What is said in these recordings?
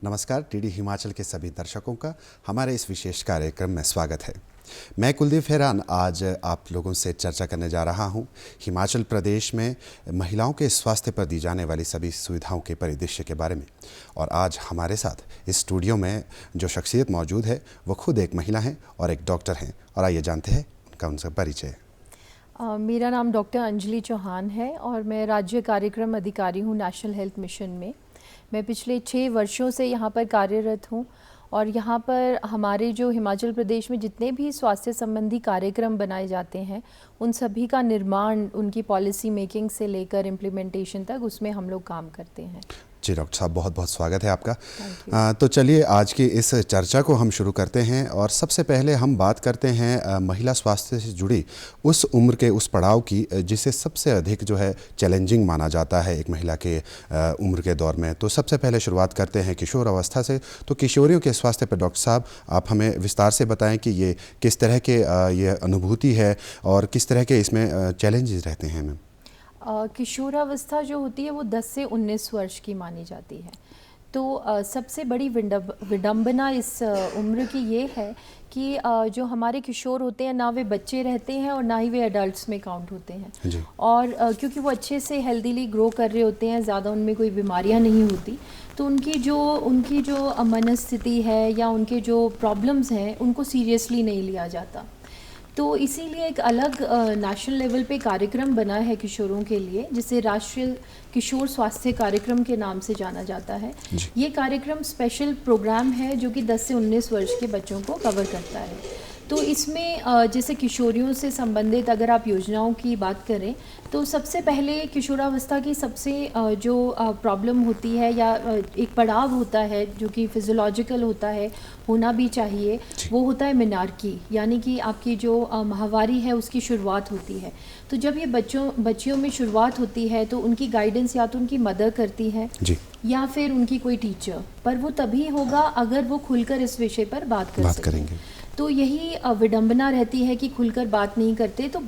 नमस्कार, डीडी हिमाचल के सभी दर्शकों का हमारे इस विशेष कार्यक्रम में स्वागत है। मैं कुलदीप फेरान आज आप लोगों से चर्चा करने जा रहा हूं हिमाचल प्रदेश में महिलाओं के स्वास्थ्य पर दी जाने वाली सभी सुविधाओं के परिदृश्य के बारे में। और आज हमारे साथ इस स्टूडियो में जो शख्सियत मौजूद है वो खुद एक महिला हैं और एक डॉक्टर हैं। और आइए जानते हैं उनका परिचय। मेरा नाम डॉक्टर अंजलि चौहान है और मैं राज्य कार्यक्रम अधिकारी हूँ नेशनल हेल्थ मिशन में। मैं पिछले 6 वर्षों से यहाँ पर कार्यरत हूँ और यहाँ पर हमारे जो हिमाचल प्रदेश में जितने भी स्वास्थ्य संबंधी कार्यक्रम बनाए जाते हैं उन सभी का निर्माण, उनकी पॉलिसी मेकिंग से लेकर इम्प्लीमेंटेशन तक उसमें हम लोग काम करते हैं। जी डॉक्टर साहब, बहुत बहुत स्वागत है आपका। तो चलिए आज की इस चर्चा को हम शुरू करते हैं और सबसे पहले हम बात करते हैं महिला स्वास्थ्य से जुड़ी उस उम्र के उस पड़ाव की जिसे सबसे अधिक जो है चैलेंजिंग माना जाता है एक महिला के उम्र के दौर में। तो सबसे पहले शुरुआत करते हैं किशोर अवस्था से। तो किशोरियों के स्वास्थ्य पर डॉक्टर साहब आप हमें विस्तार से बताएँ कि ये किस तरह के ये अनुभूति है और किस तरह के इसमें चैलेंजेस रहते हैं। मैम, किशोरावस्था जो होती है वो 10 से 19 वर्ष की मानी जाती है। तो सबसे बड़ी विडंबना इस उम्र की ये है कि जो हमारे किशोर होते हैं ना वे बच्चे रहते हैं और ना ही वे एडल्ट्स में काउंट होते हैं। और क्योंकि वो अच्छे से हेल्दीली ग्रो कर रहे होते हैं, ज़्यादा उनमें कोई बीमारियां नहीं होती, तो उनकी जो मनस्थिति है या उनके जो प्रॉब्लम्स हैं उनको सीरियसली नहीं लिया जाता। तो इसीलिए एक अलग नेशनल लेवल पे कार्यक्रम बना है किशोरों के लिए, जिसे राष्ट्रीय किशोर स्वास्थ्य कार्यक्रम के नाम से जाना जाता है। ये कार्यक्रम स्पेशल प्रोग्राम है जो कि 10 से 19 वर्ष के बच्चों को कवर करता है। तो इसमें जैसे किशोरियों से संबंधित अगर आप योजनाओं की बात करें तो सबसे पहले किशोरावस्था की सबसे जो प्रॉब्लम होती है या एक पड़ाव होता है जो कि फिजियोलॉजिकल होता है, होना भी चाहिए, वो होता है मेनार्की, यानी कि आपकी जो माहवारी है उसकी शुरुआत होती है। तो जब ये बच्चियों में शुरुआत होती है तो उनकी गाइडेंस या तो उनकी मदर करती है या फिर उनकी कोई टीचर, पर वो तभी होगा अगर वो खुलकर इस विषय पर बात करेंगे। तो यही विडंबना रहती है कि खुलकर बात नहीं करते। तो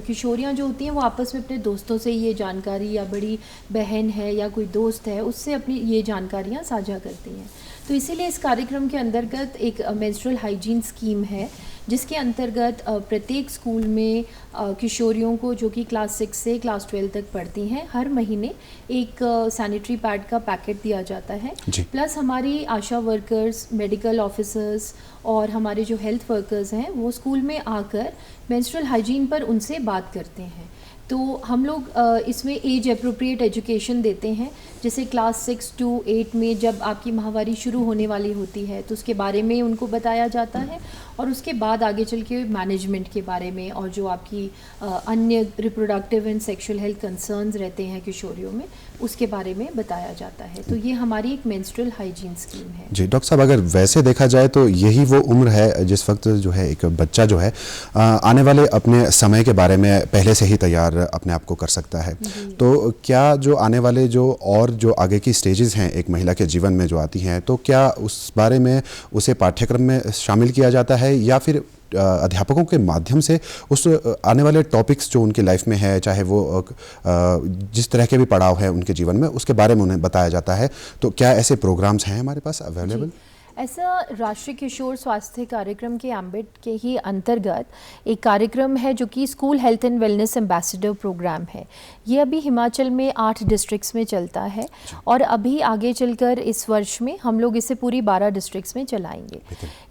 किशोरियाँ जो होती हैं वो आपस में अपने दोस्तों से ये जानकारी, या बड़ी बहन है या कोई दोस्त है उससे अपनी ये जानकारियाँ साझा करती हैं। तो इसीलिए इस कार्यक्रम के अंतर्गत एक मेंस्ट्रुअल हाइजीन स्कीम है जिसके अंतर्गत प्रत्येक स्कूल में किशोरियों को जो कि क्लास 6 से क्लास 12 तक पढ़ती हैं हर महीने एक सैनिटरी पैड का पैकेट दिया जाता है। प्लस हमारी आशा वर्कर्स, मेडिकल ऑफिसर्स और हमारे जो हेल्थ वर्कर्स हैं वो स्कूल में आकर मेंस्ट्रुअल हाइजीन पर उनसे बात करते हैं। तो हम लोग इसमें एज अप्रोप्रिएट एजुकेशन देते हैं, जैसे क्लास 6 to 8 में जब आपकी माहवारी शुरू होने वाली होती है तो उसके बारे में उनको बताया जाता है, और उसके बाद आगे चल के मैनेजमेंट के बारे में और जो आपकी अन्य reproductive and sexual health concerns रहते हैं किशोरियों में उसके बारे में बताया जाता है। तो ये हमारी एक मेंस्ट्रुअल हाइजीन स्कीम है। जी डॉक्टर साहब, अगर वैसे देखा जाए तो यही वो उम्र है जिस वक्त जो है एक बच्चा जो है आने वाले अपने समय के बारे में पहले से ही तैयार अपने आप को कर सकता है। तो क्या जो आने वाले जो आगे की स्टेजेस हैं एक महिला के जीवन में जो आती हैं, तो क्या उस बारे में उसे पाठ्यक्रम में शामिल किया जाता है या फिर अध्यापकों के माध्यम से उस आने वाले टॉपिक्स जो उनकी लाइफ में है, चाहे वो जिस तरह के भी पड़ाव है उनके जीवन में, उसके बारे में उन्हें बताया जाता है? तो क्या ऐसे प्रोग्राम्स हैं हमारे पास अवेलेबल? ऐसा राष्ट्रीय किशोर स्वास्थ्य कार्यक्रम के एम्बिट के ही अंतर्गत एक कार्यक्रम है जो कि school health and wellness ambassador programme है। ये अभी हिमाचल में 8 डिस्ट्रिक्ट्स में चलता है और अभी आगे चलकर इस वर्ष में हम लोग इसे पूरी 12 डिस्ट्रिक्ट्स में चलाएंगे।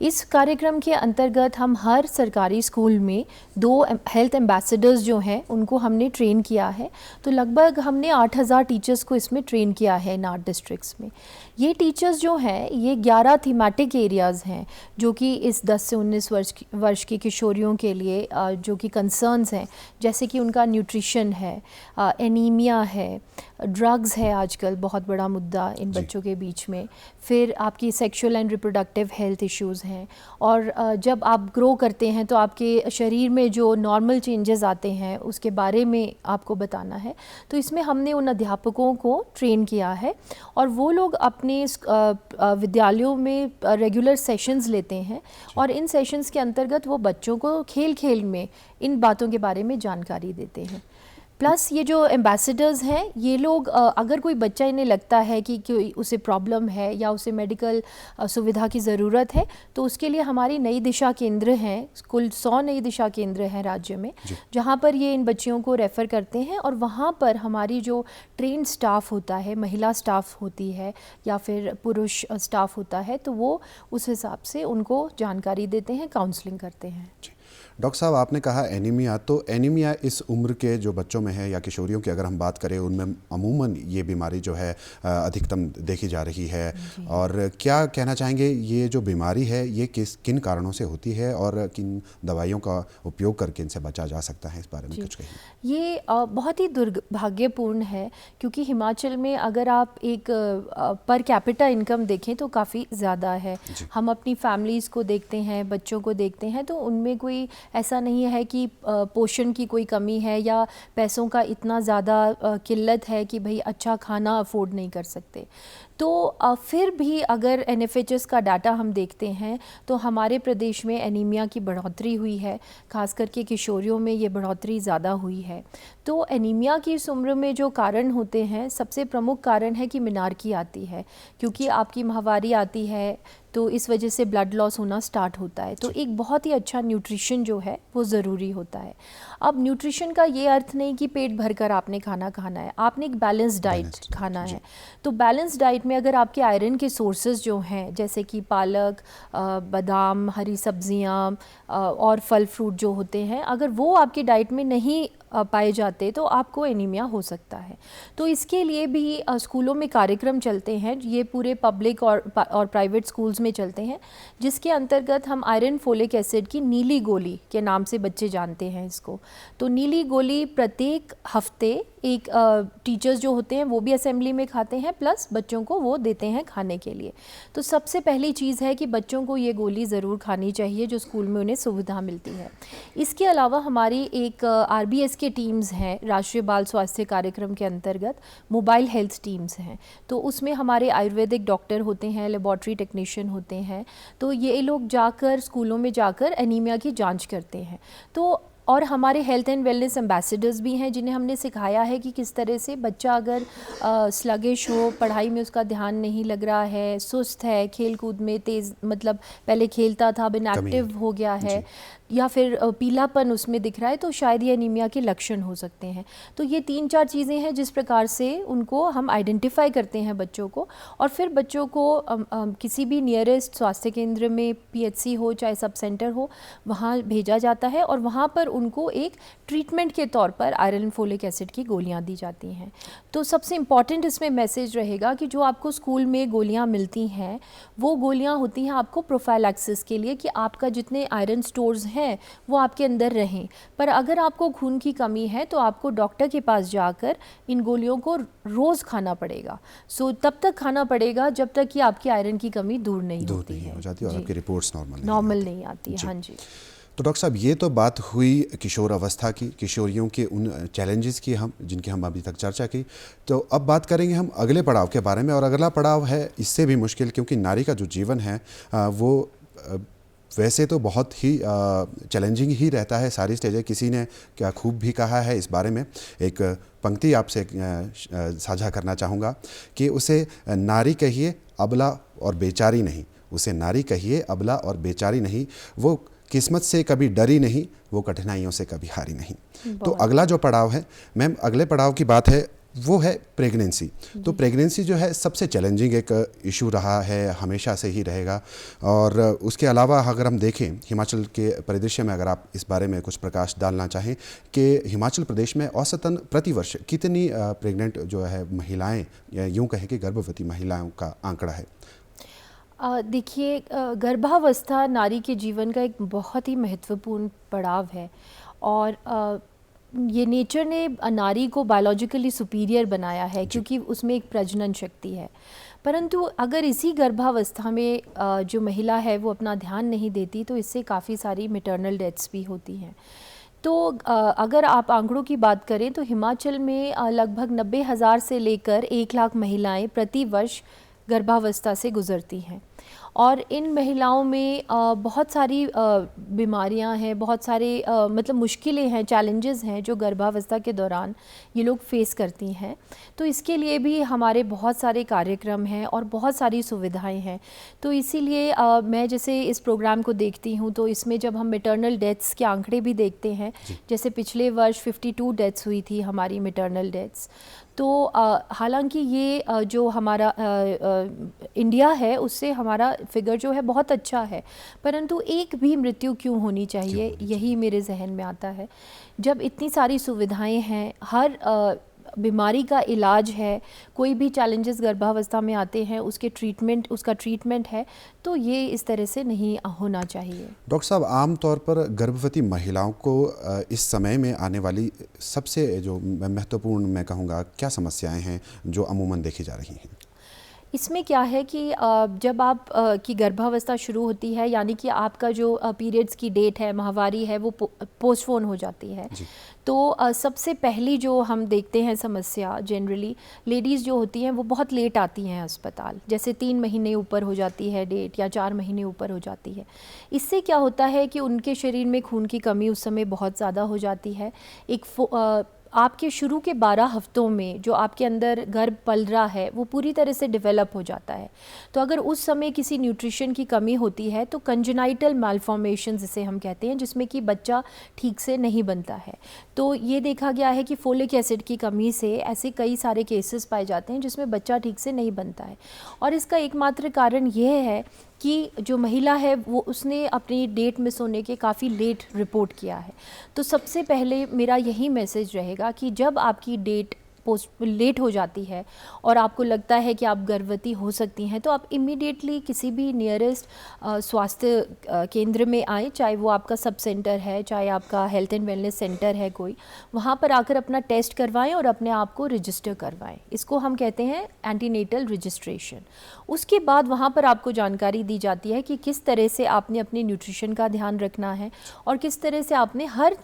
इस कार्यक्रम के अंतर्गत हम हर सरकारी स्कूल में 2 हेल्थ एम्बेसडर्स जो हैं उनको हमने ट्रेन किया है। तो लगभग हमने 8000 टीचर्स को इसमें ट्रेन किया है इन 8 डिस्ट्रिक्ट्स में। ये टीचर्स जो हैं ये 11 थीमेटिक एरियाज़ हैं जो कि इस 10 से 19 वर्ष की किशोरियों के लिए जो कि कंसर्न्स हैं, जैसे कि उनका न्यूट्रिशन है, एनीमिया है, ड्रग्स है आजकल बहुत बड़ा मुद्दा इन बच्चों के बीच में, फिर आपकी sexual and reproductive health issues हैं, और जब आप ग्रो करते हैं तो आपके शरीर में जो नॉर्मल चेंजेस आते हैं उसके बारे में आपको बताना है। तो इसमें हमने उन अध्यापकों को ट्रेन किया है और वो लोग अपने विद्यालयों में रेगुलर सेशंस लेते हैं और इन सेशंस के अंतर्गत वो बच्चों को खेल खेल में इन बातों के बारे में जानकारी देते हैं। प्लस ये जो एम्बेसडर्स हैं ये लोग अगर कोई बच्चा इन्हें लगता है कि उसे प्रॉब्लम है या उसे मेडिकल सुविधा की ज़रूरत है, तो उसके लिए हमारी नई दिशा केंद्र हैं, कुल 100 नई दिशा केंद्र हैं राज्य में, जहाँ पर ये इन बच्चियों को रेफ़र करते हैं और वहाँ पर हमारी जो ट्रेन्ड स्टाफ होता है, महिला स्टाफ होती है या फिर पुरुष स्टाफ होता है, तो वो उस हिसाब से उनको जानकारी देते हैं, काउंसलिंग करते हैं। डॉक्टर साहब, आपने कहा एनीमिया, तो एनीमिया इस उम्र के जो बच्चों में है या किशोरियों की अगर हम बात करें, उनमें अमूमन ये बीमारी जो है अधिकतम देखी जा रही है। और क्या कहना चाहेंगे, ये जो बीमारी है ये किन कारणों से होती है और किन दवाइयों का उपयोग करके इनसे बचा जा सकता है, इस बारे में कुछ कहिए। ये बहुत ही दुर्भाग्यपूर्ण है, क्योंकि हिमाचल में अगर आप एक पर कैपिटा इनकम देखें तो काफ़ी ज़्यादा है। हम अपनी फैमिलीज़ को देखते हैं, बच्चों को देखते हैं, तो उनमें कोई ऐसा नहीं है कि पोषण की कोई कमी है या पैसों का इतना ज़्यादा किल्लत है कि भाई अच्छा खाना अफोर्ड नहीं कर सकते। तो फिर भी अगर NFHS का डाटा हम देखते हैं तो हमारे प्रदेश में एनीमिया की बढ़ोतरी हुई है, खास करके किशोरियों में ये बढ़ोतरी ज़्यादा हुई है। तो एनीमिया की इस उम्र में जो कारण होते हैं, सबसे प्रमुख कारण है कि मिनारकी आती है, क्योंकि आपकी माहवारी आती है तो इस वजह से ब्लड लॉस होना स्टार्ट होता है। तो एक बहुत ही अच्छा न्यूट्रिशन जो है वो ज़रूरी होता है। अब न्यूट्रिशन का ये अर्थ नहीं कि पेट भरकर आपने खाना खाना है, आपने एक बैलेंस डाइट खाना है। तो बैलेंस डाइट में अगर आपके आयरन के सोर्सेज जो हैं, जैसे कि पालक, बादाम, हरी सब्जियां और फल फ्रूट जो होते हैं, अगर वो आपकी डाइट में नहीं पाए जाते तो आपको एनीमिया हो सकता है। तो इसके लिए भी स्कूलों में कार्यक्रम चलते हैं, ये पूरे पब्लिक और प्राइवेट स्कूल्स में चलते हैं, जिसके अंतर्गत हम आयरन फोलिक एसिड की नीली गोली के नाम से बच्चे जानते हैं इसको। तो नीली गोली प्रत्येक हफ्ते एक टीचर्स जो होते हैं वो भी असेंबली में खाते हैं, प्लस बच्चों को वो देते हैं खाने के लिए। तो सबसे पहली चीज़ है कि बच्चों को ये गोली ज़रूर खानी चाहिए जो स्कूल में उन्हें सुविधा मिलती है। इसके अलावा हमारी एक RBS के टीम्स हैं, राष्ट्रीय बाल स्वास्थ्य कार्यक्रम के अंतर्गत मोबाइल हेल्थ टीम्स हैं। तो उसमें हमारे आयुर्वेदिक डॉक्टर होते हैं, लेबॉर्ट्री टेक्नीशियन होते हैं, तो ये लोग जाकर स्कूलों में जाकर एनीमिया की जाँच करते हैं। तो और हमारे हेल्थ एंड वेलनेस एम्बेसडर्स भी हैं, जिन्हें हमने सिखाया है कि किस तरह से बच्चा अगर स्लगिश हो, पढ़ाई में उसका ध्यान नहीं लग रहा है, सुस्त है, खेल कूद में तेज़, मतलब पहले खेलता था अब इनएक्टिव हो गया है, या फिर पीलापन उसमें दिख रहा है, तो शायद ये एनीमिया के लक्षण हो सकते हैं। तो ये 3-4 चीज़ें हैं जिस प्रकार से उनको हम आइडेंटिफाई करते हैं बच्चों को, और फिर बच्चों को किसी भी नियरेस्ट स्वास्थ्य केंद्र में PHC हो चाहे सब सेंटर हो, वहाँ भेजा जाता है और वहाँ पर उनको एक ट्रीटमेंट के तौर पर आयरन फोलिक एसिड की गोलियाँ दी जाती हैं। तो सबसे इम्पॉर्टेंट इसमें मैसेज रहेगा कि जो आपको स्कूल में गोलियाँ मिलती हैं वो गोलियाँ होती हैं आपको प्रोफाइलैक्सिस के लिए, कि आपका जितने आयरन स्टोर्स हैं वो आपके अंदर रहें। पर अगर आपको खून की कमी है तो आपको डॉक्टर के पास जाकर इन गोलियों को रोज़ खाना पड़ेगा। सो तब तक खाना पड़ेगा जब तक कि आपकी आयरन की कमी दूर नहीं होती है, हो जाती और आपकी रिपोर्ट्स नॉर्मल नहीं आती है। हाँ जी। तो डॉक्टर साहब, ये तो बात हुई किशोर अवस्था की, किशोरियों के उन चैलेंजेस की जिनकी हम अभी तक चर्चा की। तो अब बात करेंगे हम अगले पड़ाव के बारे में, और अगला पड़ाव है इससे भी मुश्किल, क्योंकि नारी का जो जीवन है वो वैसे तो बहुत ही चैलेंजिंग ही रहता है सारी स्टेजें। किसी ने क्या खूब भी कहा है इस बारे में, एक पंक्ति आपसे साझा करना चाहूँगा कि उसे नारी कहिए अबला और बेचारी नहीं, उसे नारी कहिए अबला और बेचारी नहीं, वो किस्मत से कभी डरी नहीं, वो कठिनाइयों से कभी हारी नहीं। तो अगला जो पड़ाव है मैम, अगले पड़ाव की बात है वो है प्रेगनेंसी। तो प्रेगनेंसी जो है सबसे चैलेंजिंग एक इशू रहा है, हमेशा से ही रहेगा। और उसके अलावा अगर हम देखें हिमाचल के परिदृश्य में, अगर आप इस बारे में कुछ प्रकाश डालना चाहें कि हिमाचल प्रदेश में औसतन प्रतिवर्ष कितनी प्रेग्नेंट जो है महिलाएं, यूँ कहें कि गर्भवती महिलाओं का आंकड़ा है? देखिए, गर्भावस्था नारी के जीवन का एक बहुत ही महत्वपूर्ण पड़ाव है, और ये नेचर ने नारी को बायोलॉजिकली सुपीरियर बनाया है क्योंकि उसमें एक प्रजनन शक्ति है। परंतु अगर इसी गर्भावस्था में जो महिला है वो अपना ध्यान नहीं देती तो इससे काफ़ी सारी मैटरनल डेथ्स भी होती हैं। तो अगर आप आंकड़ों की बात करें तो हिमाचल में लगभग 90,000 से लेकर 1 लाख महिलाएं प्रति वर्ष गर्भावस्था से गुजरती हैं। और इन महिलाओं में बहुत सारी बीमारियां हैं, बहुत सारे मतलब मुश्किलें हैं, चैलेंजेस हैं जो गर्भावस्था के दौरान ये लोग फेस करती हैं। तो इसके लिए भी हमारे बहुत सारे कार्यक्रम हैं और बहुत सारी सुविधाएं हैं। तो इसीलिए मैं जैसे इस प्रोग्राम को देखती हूँ तो इसमें जब हम मैटरनल डेथ्स के आंकड़े भी देखते हैं, जैसे पिछले वर्ष 52 डेथ्स हुई थी हमारी मैटरनल डेथ्स। तो हालांकि ये जो हमारा इंडिया है उससे हमारा फिगर जो है बहुत अच्छा है, परंतु एक भी मृत्यु क्यों होनी चाहिए, यही मेरे जहन में आता है। जब इतनी सारी सुविधाएं हैं, हर बीमारी का इलाज है, कोई भी चैलेंजेस गर्भावस्था में आते हैं उसका ट्रीटमेंट है, तो ये इस तरह से नहीं होना चाहिए। डॉक्टर साहब, आम तौर पर गर्भवती महिलाओं को इस समय में आने वाली सबसे जो महत्वपूर्ण मैं कहूँगा क्या समस्याएं हैं जो अमूमन देखी जा रही हैं? इसमें क्या है कि जब आप की गर्भावस्था शुरू होती है, यानी कि आपका जो पीरियड्स की डेट है, माहवारी है, वो पोस्टपोन हो जाती है। तो सबसे पहली जो हम देखते हैं समस्या, जनरली लेडीज़ जो होती हैं वो बहुत लेट आती हैं अस्पताल, जैसे 3 महीने ऊपर हो जाती है डेट या 4 महीने ऊपर हो जाती है। इससे क्या होता है कि उनके शरीर में खून की कमी उस समय बहुत ज़्यादा हो जाती है। आपके शुरू के 12 हफ्तों में जो आपके अंदर गर्भ पल रहा है वो पूरी तरह से डेवलप हो जाता है। तो अगर उस समय किसी न्यूट्रिशन की कमी होती है तो कंजेनाइटल मालफॉर्मेशन जिसे हम कहते हैं, जिसमें कि बच्चा ठीक से नहीं बनता है। तो ये देखा गया है कि फोलिक एसिड की कमी से ऐसे कई सारे केसेस पाए जाते हैं जिसमें बच्चा ठीक से नहीं बनता है। और इसका एकमात्र कारण ये है कि जो महिला है वो उसने अपनी डेट मिस होने के काफ़ी लेट रिपोर्ट किया है। तो सबसे पहले मेरा यही मैसेज रहेगा कि जब आपकी डेट लेट हो जाती है और आपको लगता है कि आप गर्भवती हो सकती हैं, तो आप इमीडिएटली किसी भी नियरेस्ट स्वास्थ्य केंद्र में आएँ, चाहे वो आपका सब सेंटर है, चाहे आपका हेल्थ एंड वेलनेस सेंटर है कोई, वहाँ पर आकर अपना टेस्ट करवाएं और अपने आप को रजिस्टर करवाएं। इसको हम कहते हैं एंटीनेटल रजिस्ट्रेशन। उसके बाद वहाँ पर आपको जानकारी दी जाती है कि किस तरह से आपने अपने न्यूट्रिशन का ध्यान रखना है और किस तरह से आपने हर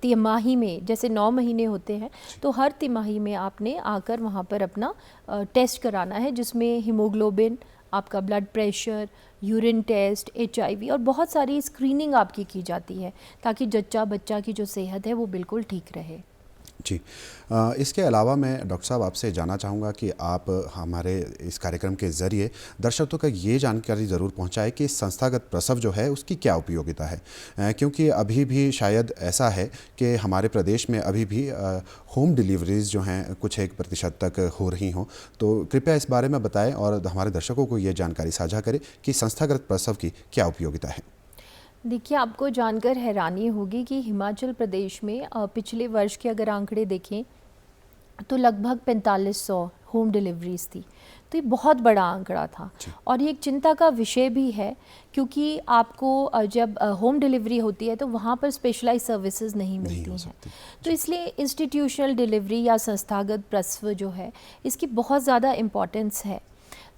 तिमाही में, जैसे 9 महीने होते हैं, तो हर तिमाही में आपने आकर वहाँ पर अपना टेस्ट कराना है, जिसमें हीमोग्लोबिन, आपका blood pressure, urine test, HIV और बहुत सारी स्क्रीनिंग आपकी की जाती है ताकि जच्चा बच्चा की जो सेहत है वो बिल्कुल ठीक रहे। जी, इसके अलावा मैं डॉक्टर साहब आपसे जानना चाहूँगा कि आप हमारे इस कार्यक्रम के ज़रिए दर्शकों तक ये जानकारी ज़रूर पहुँचाएं कि संस्थागत प्रसव जो है उसकी क्या उपयोगिता है, क्योंकि अभी भी शायद ऐसा है कि हमारे प्रदेश में अभी भी होम डिलीवरीज़ जो हैं कुछ 1% तक हो रही हों। तो कृपया इस बारे में बताएं और हमारे दर्शकों को ये जानकारी साझा करें कि संस्थागत प्रसव की क्या उपयोगिता है। देखिए, आपको जानकर हैरानी होगी कि हिमाचल प्रदेश में पिछले वर्ष के अगर आंकड़े देखें तो लगभग 4500 होम डिलीवरीज थी। तो ये बहुत बड़ा आंकड़ा था और ये एक चिंता का विषय भी है, क्योंकि आपको जब होम डिलीवरी होती है तो वहाँ पर स्पेशलाइज सर्विसेज नहीं मिलती हैं। तो इसलिए इंस्टीट्यूशनल डिलीवरी या संस्थागत प्रसव जो है इसकी बहुत ज़्यादा इम्पॉर्टेंस है।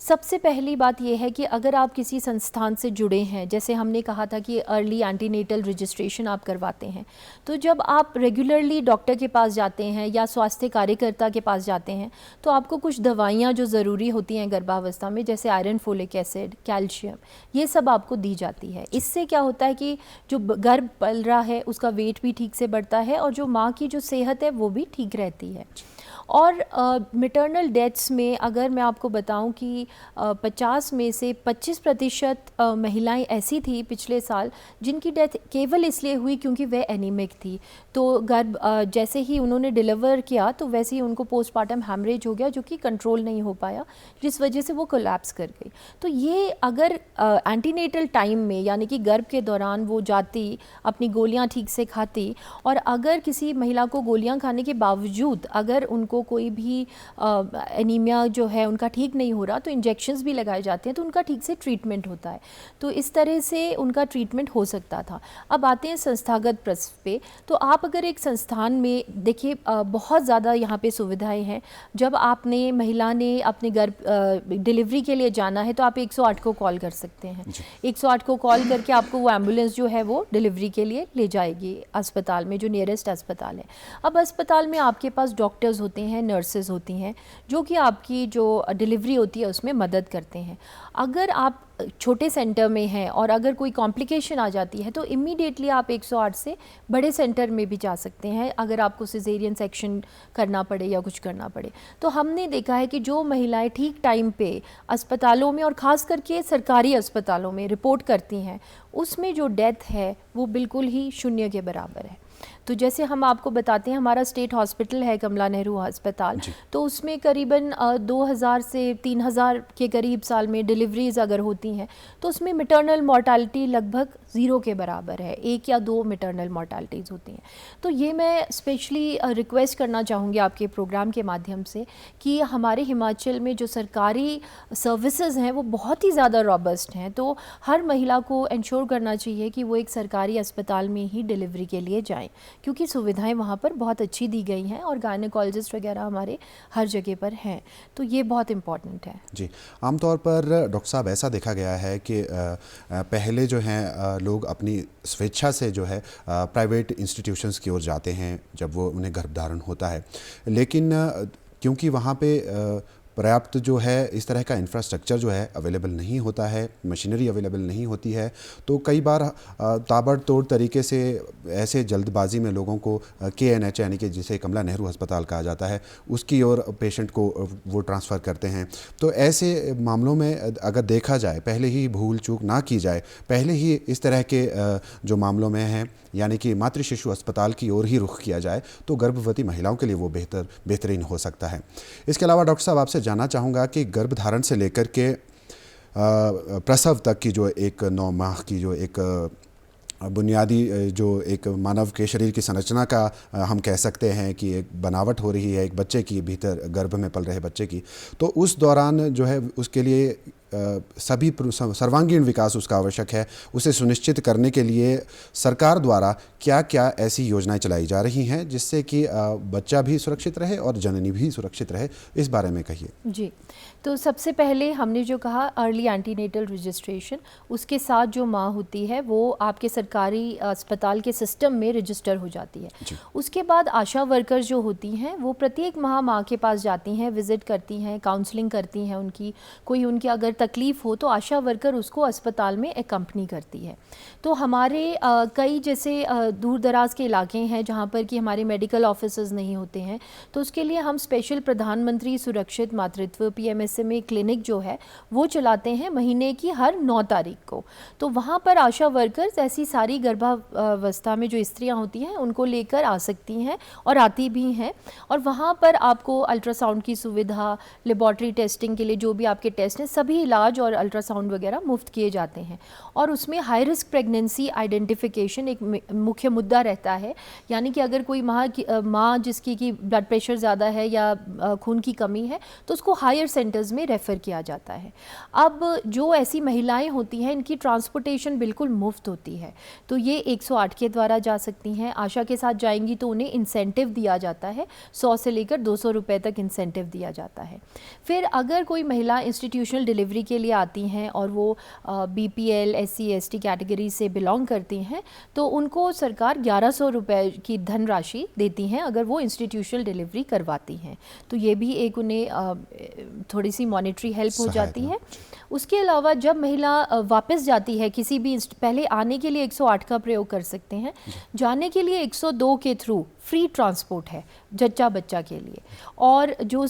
सबसे पहली बात यह है कि अगर आप किसी संस्थान से जुड़े हैं, जैसे हमने कहा था कि अर्ली एंटीनेटल रजिस्ट्रेशन आप करवाते हैं, तो जब आप रेगुलरली डॉक्टर के पास जाते हैं या स्वास्थ्य कार्यकर्ता के पास जाते हैं तो आपको कुछ दवाइयाँ जो ज़रूरी होती हैं गर्भावस्था में, जैसे आयरन, फोलिक एसिड, कैल्शियम, ये सब आपको दी जाती है। इससे क्या होता है कि जो गर्भ पल रहा है उसका वेट भी ठीक से बढ़ता है और जो माँ की जो सेहत है वो भी ठीक रहती है। और मैटरनल डेथ्स में अगर मैं आपको बताऊं कि 50 में से 25% महिलाएं ऐसी थी पिछले साल जिनकी डेथ केवल इसलिए हुई क्योंकि वह एनीमिक थी। तो गर्भ जैसे ही उन्होंने डिलीवर किया तो वैसे ही उनको पोस्टमार्टम हैमरेज हो गया, जो कि कंट्रोल नहीं हो पाया, जिस वजह से वो कोलैप्स कर गई। तो ये अगर एंटीनेटल टाइम में, यानी कि गर्भ के दौरान वो जाती, अपनी गोलियां ठीक से खाती, और अगर किसी महिला को गोलियां खाने के बावजूद अगर उनको कोई भी एनीमिया जो है उनका ठीक नहीं हो रहा तो इंजेक्शंस भी लगाए जाते हैं, तो उनका ठीक से ट्रीटमेंट होता है। तो इस तरह से उनका ट्रीटमेंट हो सकता था। अब आते हैं संस्थागत प्रसव पे। तो आप अगर एक संस्थान में देखिए, बहुत ज़्यादा यहाँ पे सुविधाएं हैं। जब आपने महिला ने अपने गर्भ डिलीवरी के लिए जाना है तो आप 108 को कॉल कर सकते हैं। 108 को कॉल करके आपको वो एम्बुलेंस जो है वो डिलीवरी के लिए ले जाएगी अस्पताल में, जो नियरेस्ट अस्पताल है। अब अस्पताल में आपके पास डॉक्टर्स होते हैं, हैं, नर्सेज होती हैं जो कि आपकी जो डिलीवरी होती है उसमें मदद करते हैं। अगर आप छोटे सेंटर में हैं और अगर कोई कॉम्प्लिकेशन आ जाती है तो इमीडिएटली आप 108 से बड़े सेंटर में भी जा सकते हैं अगर आपको सिजेरियन सेक्शन करना पड़े या कुछ करना पड़े। तो हमने देखा है कि जो महिलाएं ठीक टाइम पे अस्पतालों में और ख़ास करके सरकारी अस्पतालों में रिपोर्ट करती हैं उसमें जो डेथ है वो बिल्कुल ही शून्य के बराबर है। तो जैसे हम आपको बताते हैं, हमारा स्टेट हॉस्पिटल है कमला नेहरू अस्पताल, तो उसमें करीबन 2000 से 3000 के करीब साल में डिलीवरीज अगर होती हैं तो उसमें मैटरनल मॉर्टालिटी लगभग 0 के बराबर है, 1 या 2 मैटरनल मॉर्टालिटीज़ होती हैं। तो ये मैं स्पेशली रिक्वेस्ट करना चाहूँगी आपके प्रोग्राम के माध्यम से कि हमारे हिमाचल में जो सरकारी सर्विसेज हैं वो बहुत ही ज़्यादा रॉबस्ट हैं, तो हर महिला को इंश्योर करना चाहिए कि वो एक सरकारी अस्पताल में ही डिलीवरी के लिए जाएं, क्योंकि सुविधाएं वहाँ पर बहुत अच्छी दी गई हैं और गायनेकोलॉजिस्ट वगैरह हमारे हर जगह पर हैं, तो ये बहुत इम्पॉर्टेंट है। जी, आमतौर पर डॉक्टर साहब ऐसा देखा गया है कि पहले जो हैं लोग अपनी स्वेच्छा से जो है प्राइवेट इंस्टीट्यूशंस की ओर जाते हैं जब वो उन्हें गर्भधारण होता है, लेकिन क्योंकि वहाँ पे पर्याप्त जो है इस तरह का इंफ्रास्ट्रक्चर जो है अवेलेबल नहीं होता है, मशीनरी अवेलेबल नहीं होती है, तो कई बार ताबड़तोड़ तरीके से ऐसे जल्दबाजी में लोगों को KNH यानी कि जिसे कमला नेहरू अस्पताल कहा जाता है उसकी ओर पेशेंट को वो ट्रांसफ़र करते हैं। तो ऐसे मामलों में अगर देखा जाए, पहले ही भूल चूक ना की जाए, पहले ही इस तरह के जो मामलों में हैं यानी कि मातृ शिशु अस्पताल की ओर ही रुख किया जाए तो गर्भवती महिलाओं के लिए वो बेहतरीन हो सकता है। इसके अलावा डॉक्टर साहब आपसे जानना चाहूँगा कि गर्भधारण से लेकर के प्रसव तक की जो एक 9 माह की जो एक बुनियादी जो एक मानव के शरीर की संरचना का हम कह सकते हैं कि एक बनावट हो रही है एक बच्चे की भीतर गर्भ में पल रहे बच्चे की, तो उस दौरान जो है उसके लिए सभी सर्वांगीण विकास उसका आवश्यक है, उसे सुनिश्चित करने के लिए सरकार द्वारा क्या क्या ऐसी योजनाएं चलाई जा रही हैं जिससे कि बच्चा भी सुरक्षित रहे और जननी भी सुरक्षित रहे, इस बारे में कहिए। जी, तो सबसे पहले हमने जो कहा अर्ली एंटीनेटल रजिस्ट्रेशन, उसके साथ जो माँ होती है वो आपके सरकारी अस्पताल के सिस्टम में रजिस्टर हो जाती है। उसके बाद आशा वर्कर जो होती हैं वो प्रत्येक माह के पास जाती हैं, विज़िट करती हैं, काउंसलिंग करती हैं, उनकी अगर तकलीफ़ हो तो आशा वर्कर उसको अस्पताल में एकम्पनी करती है। तो हमारे कई जैसे दूर दराज के इलाके हैं जहाँ पर कि हमारे मेडिकल ऑफिसर्स नहीं होते हैं, तो उसके लिए हम स्पेशल प्रधानमंत्री सुरक्षित मातृत्व PMSMA क्लिनिक जो है वो चलाते हैं महीने की हर 9 तारीख को। तो वहाँ पर आशा वर्कर्स ऐसी सारी गर्भावस्था में जो स्त्रियाँ होती हैं उनको लेकर आ सकती हैं और आती भी हैं, और वहाँ पर आपको अल्ट्रासाउंड की सुविधा, लेबॉर्ट्री टेस्टिंग के लिए जो भी आपके टेस्ट हैं सभी इलाज और अल्ट्रासाउंड वगैरह मुफ्त किए जाते हैं। और उसमें हाई रिस्क प्रेगनेंसी आइडेंटिफिकेशन एक मुख्य मुद्दा रहता है, यानी कि अगर कोई माँ जिसकी की ब्लड प्रेशर ज़्यादा है या खून की कमी है तो उसको हायर सेंटर्स में रेफ़र किया जाता है। अब जो ऐसी महिलाएं होती हैं इनकी ट्रांसपोर्टेशन बिल्कुल मुफ्त होती है, तो ये 108 के द्वारा जा सकती हैं। आशा के साथ जाएंगी तो उन्हें इंसेंटिव दिया जाता है, 100 से लेकर 200 रुपये तक इंसेंटिव दिया जाता है। फिर अगर कोई महिला इंस्टीट्यूशनल डिलीवरी के लिए आती हैं और वो BPL SC ST कैटेगरी से बिलोंग करती हैं तो उनको सरकार 1100 रुपये की धनराशि देती हैं अगर वो इंस्टीट्यूशनल डिलीवरी करवाती हैं, तो ये भी एक उन्हें थोड़ी सी मॉनेटरी हेल्प हो जाती है। उसके अलावा जब महिला वापस जाती है किसी भी पहले आने के लिए 108 का प्रयोग कर सकते हैं, जाने के लिए 102 के थ्रू फ्री ट्रांसपोर्ट है जच्चा बच्चा के लिए। और जो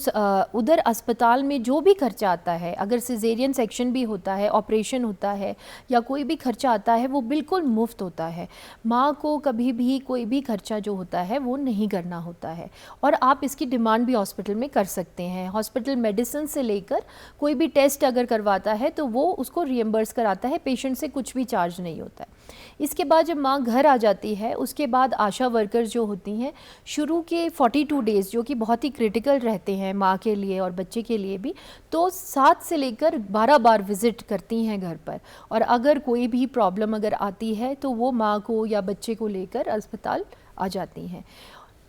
उधर अस्पताल में जो भी खर्चा आता है, अगर सिजेरियन सेक्शन भी होता है, ऑपरेशन होता है या कोई भी खर्चा आता है वो बिल्कुल मुफ्त होता है। माँ को कभी भी कोई भी खर्चा जो होता है वो नहीं करना होता है, और आप इसकी डिमांड भी हॉस्पिटल में कर सकते हैं। हॉस्पिटल मेडिसिन से लेकर कोई भी टेस्ट अगर करवाता है तो वो उसको रिएम्बर्स कराता है, पेशेंट से कुछ भी चार्ज नहीं होता है। इसके बाद जब माँ घर आ जाती है उसके बाद आशा वर्कर जो होती हैं शुरू के 42 डेज़ जो कि बहुत ही क्रिटिकल रहते हैं माँ के लिए और बच्चे के लिए भी, तो 7 से लेकर 12 बार विज़िट करती हैं घर पर, और अगर कोई भी प्रॉब्लम अगर आती है तो वो माँ को या बच्चे को लेकर अस्पताल आ जाती हैं।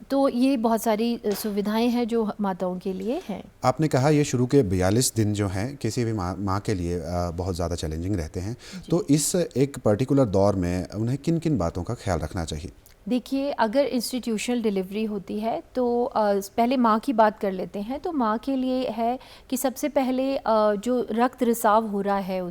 तो ये बहुत सारी सुविधाएं हैं जो माताओं के लिए हैं। आपने कहा ये शुरू के 42 दिन जो हैं किसी भी माँ के लिए बहुत ज़्यादा चैलेंजिंग रहते हैं, तो इस एक पर्टिकुलर दौर में उन्हें किन किन बातों का ख्याल रखना चाहिए? देखिए, अगर इंस्टीट्यूशनल डिलीवरी होती है तो पहले माँ की बात कर लेते हैं। तो माँ के लिए है कि सबसे पहले जो रक्त रिसाव हो रहा है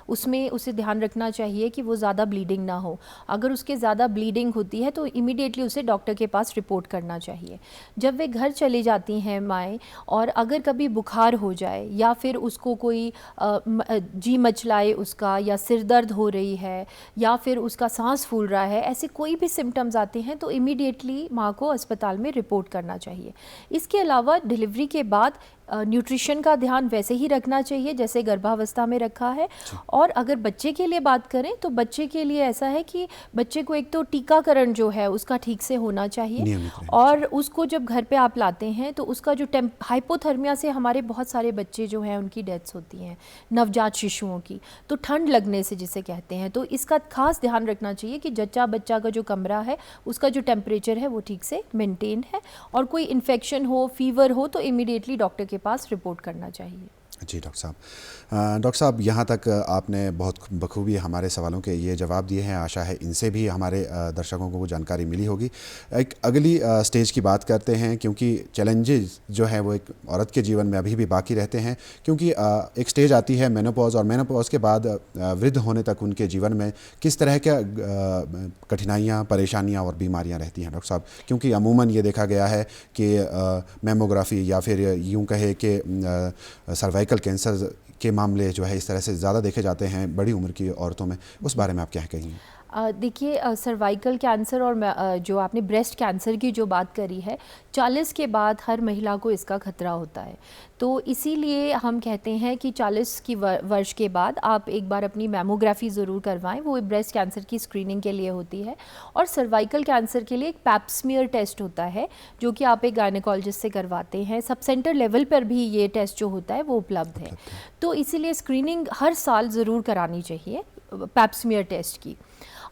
उसमें उसे ध्यान रखना चाहिए कि वो ज़्यादा ब्लीडिंग ना हो। अगर उसके ज़्यादा ब्लीडिंग होती है तो इमीडिएटली उसे डॉक्टर के पास रिपोर्ट करना चाहिए। जब वे घर चली जाती हैं माएँ, और अगर कभी बुखार हो जाए या फिर उसको कोई जी मचलाए उसका, या सिर दर्द हो रही है, या फिर उसका सांस फूल रहा है, ऐसे कोई भी सिम्टम्स आते हैं तो इमीडिएटली माँ को अस्पताल में रिपोर्ट करना चाहिए। इसके अलावा डिलीवरी के बाद न्यूट्रिशन का ध्यान वैसे ही रखना चाहिए जैसे गर्भावस्था में रखा है। और अगर बच्चे के लिए बात करें तो बच्चे के लिए ऐसा है कि बच्चे को एक तो टीकाकरण जो है उसका ठीक से होना चाहिए, और उसको जब घर पे आप लाते हैं तो उसका जो हाइपोथर्मिया से हमारे बहुत सारे बच्चे जो हैं उनकी डेथ्स होती हैं, नवजात शिशुओं की, तो ठंड लगने से जिसे कहते हैं। तो इसका खास ध्यान रखना चाहिए कि जच्चा बच्चा का जो कमरा है उसका जो टेम्परेचर है वो ठीक से मेंटेन है, और कोई इन्फेक्शन हो, फीवर हो तो इमीडिएटली डॉक्टर के पास रिपोर्ट करना चाहिए। जी डॉक्टर साहब, डॉक्टर साहब यहाँ तक आपने बहुत बखूबी हमारे सवालों के ये जवाब दिए हैं। आशा है इनसे भी हमारे दर्शकों को जानकारी मिली होगी। एक अगली स्टेज की बात करते हैं, क्योंकि चैलेंजेस जो है वो एक औरत के जीवन में अभी भी बाकी रहते हैं, क्योंकि एक स्टेज आती है मेनोपॉज, और मेनोपॉज के बाद वृद्ध होने तक उनके जीवन में किस तरह के कठिनाइयाँ, परेशानियाँ और बीमारियाँ रहती हैं डॉक्टर साहब? क्योंकि अमूमन ये देखा गया है कि मैमोग्राफी या फिर यूँ कहे कि सर्वाइकल कैंसर के मामले जो है इस तरह से ज़्यादा देखे जाते हैं बड़ी उम्र की औरतों में, उस बारे में आप क्या कहेंगे? देखिए, सर्वाइकल कैंसर और जो आपने ब्रेस्ट कैंसर की जो बात करी है, 40 के बाद हर महिला को इसका खतरा होता है। तो इसीलिए हम कहते हैं कि 40 की वर्ष के बाद आप एक बार अपनी मैमोग्राफी ज़रूर करवाएं। वो ब्रेस्ट कैंसर की स्क्रीनिंग के लिए होती है। और सर्वाइकल कैंसर के लिए एक पैप स्मीयर टेस्ट होता है जो कि आप एक गायनेकोलॉजिस्ट से करवाते हैं। सब सेंटर लेवल पर भी ये टेस्ट जो होता है वो उपलब्ध है। तो इसीलिए स्क्रीनिंग हर साल ज़रूर करानी चाहिए पैप स्मीयर टेस्ट की।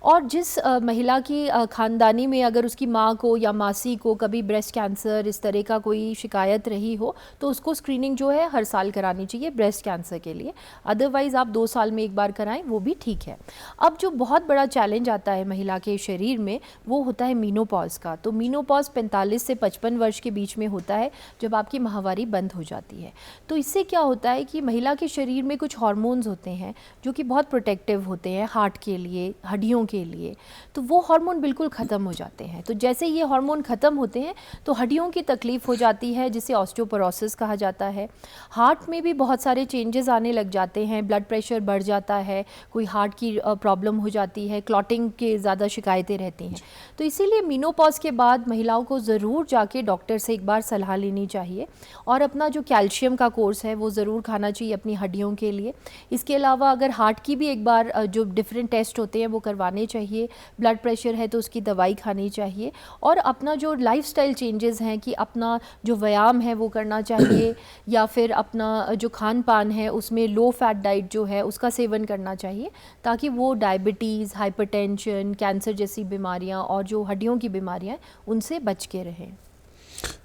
और जिस महिला की ख़ानदानी में अगर उसकी माँ को या मासी को कभी ब्रेस्ट कैंसर इस तरह का कोई शिकायत रही हो तो उसको स्क्रीनिंग जो है हर साल करानी चाहिए ब्रेस्ट कैंसर के लिए। अदरवाइज़ आप 2 साल में एक बार कराएं, वो भी ठीक है। अब जो बहुत बड़ा चैलेंज आता है महिला के शरीर में वो होता है मीनोपॉज का। तो मीनोपॉज 45 से 55 वर्ष के बीच में होता है, जब आपकी माहवारी बंद हो जाती है। तो इससे क्या होता है कि महिला के शरीर में कुछ हार्मोन्स होते हैं जो कि बहुत प्रोटेक्टिव होते हैं हार्ट के लिए, हड्डियों के लिए। तो वो हार्मोन बिल्कुल ख़त्म हो जाते हैं। तो जैसे ये हार्मोन ख़त्म होते हैं तो हड्डियों की तकलीफ़ हो जाती है, जिसे ऑस्टियोपोरोसिस कहा जाता है। हार्ट में भी बहुत सारे चेंजेस आने लग जाते हैं, ब्लड प्रेशर बढ़ जाता है, कोई हार्ट की प्रॉब्लम हो जाती है, क्लॉटिंग के ज़्यादा शिकायतें रहती हैं। तो इसीलिए मीनोपॉज के बाद महिलाओं को ज़रूर जाके डॉक्टर से एक बार सलाह लेनी चाहिए, और अपना जो कैल्शियम का कोर्स है वो ज़रूर खाना चाहिए अपनी हड्डियों के लिए। इसके अलावा अगर हार्ट की भी एक बार जो डिफरेंट टेस्ट होते हैं वो करवाने चाहिए, ब्लड प्रेशर है तो उसकी दवाई खानी चाहिए, और अपना जो लाइफस्टाइल चेंजेस हैं कि अपना जो व्यायाम है वो करना चाहिए, या फिर अपना जो खान पान है उसमें लो फैट डाइट जो है उसका सेवन करना चाहिए, ताकि वो डायबिटीज़, हाइपरटेंशन, कैंसर जैसी बीमारियां और जो हड्डियों की बीमारियां उनसे बच के रहें।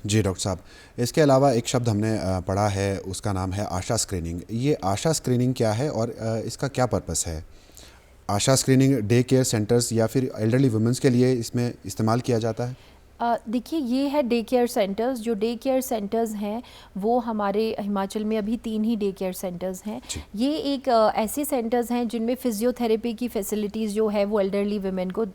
जी डॉक्टर साहब, इसके अलावा एक शब्द हमने पढ़ा है, उसका नाम है आशा स्क्रीनिंग। ये आशा स्क्रीनिंग क्या है और इसका क्या पर्पस है? आशा स्क्रीनिंग डे केयर सेंटर्स या फिर एल्डरली वुमेंस के लिए इसमें इस्तेमाल किया जाता है? देखिए, ये है डे केयर सेंटर्स। जो डे केयर सेंटर्स हैं वो हमारे हिमाचल में अभी 3 ही डे केयर सेंटर्स हैं। ये एक ऐसे सेंटर्स हैं जिनमें फ़िज़ियोथेरेपी की फैसिलिटीज़ जो है वो एल्डरली वुमेन को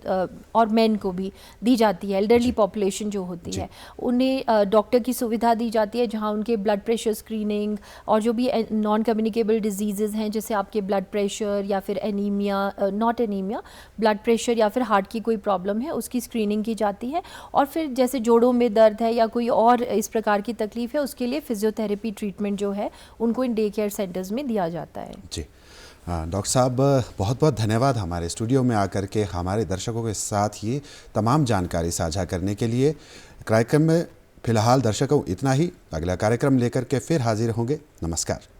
और मेन को भी दी जाती है। एल्डरली पॉपुलेशन जो होती है उन्हें डॉक्टर की सुविधा दी जाती है, जहाँ उनके ब्लड प्रेशर स्क्रीनिंग और जो भी नॉन कम्युनिकेबल डिजीज़ हैं, जैसे आपके ब्लड प्रेशर या फिर anaemia, not anaemia, blood pressure या फिर हार्ट की कोई प्रॉब्लम है उसकी स्क्रीनिंग की जाती है। और फिर जैसे जोड़ों में दर्द है या कोई और इस प्रकार की तकलीफ है उसके लिए फिजियोथेरेपी ट्रीटमेंट जो है उनको इन डे केयर सेंटर्स में दिया जाता है। जी डॉक्टर साहब, बहुत बहुत धन्यवाद हमारे स्टूडियो में आकर के हमारे दर्शकों के साथ ये तमाम जानकारी साझा करने के लिए। कार्यक्रम में फ़िलहाल दर्शकों इतना ही। अगला कार्यक्रम लेकर के फिर हाजिर होंगे। नमस्कार।